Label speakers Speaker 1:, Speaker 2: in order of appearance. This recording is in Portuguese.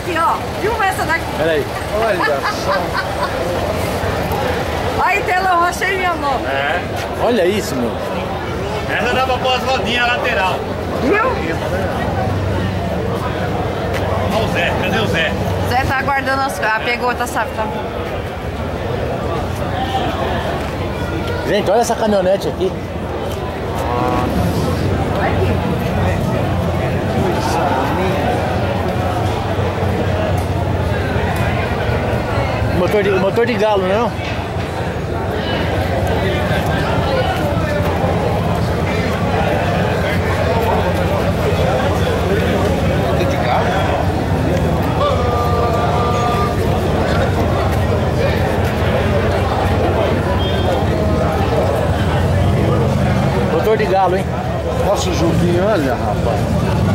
Speaker 1: daqui, ó. Filma essa daqui.
Speaker 2: Peraí.
Speaker 3: Olha só.
Speaker 1: Aí, Telão, achei minha mão.
Speaker 4: É.
Speaker 2: Olha isso, meu.
Speaker 4: Essa dá pra pôr as rodinhas lateral.
Speaker 1: Viu?
Speaker 4: Olha o Zé, cadê o Zé?
Speaker 1: Zé tá aguardando as coisas. Ah, pegou, tá sabe, tá bom.
Speaker 2: Gente, olha essa caminhonete aqui. Motor de galo, não?
Speaker 3: Motor de galo?
Speaker 2: Motor de galo, hein?
Speaker 3: Nossa, o Juquinho, olha, rapaz.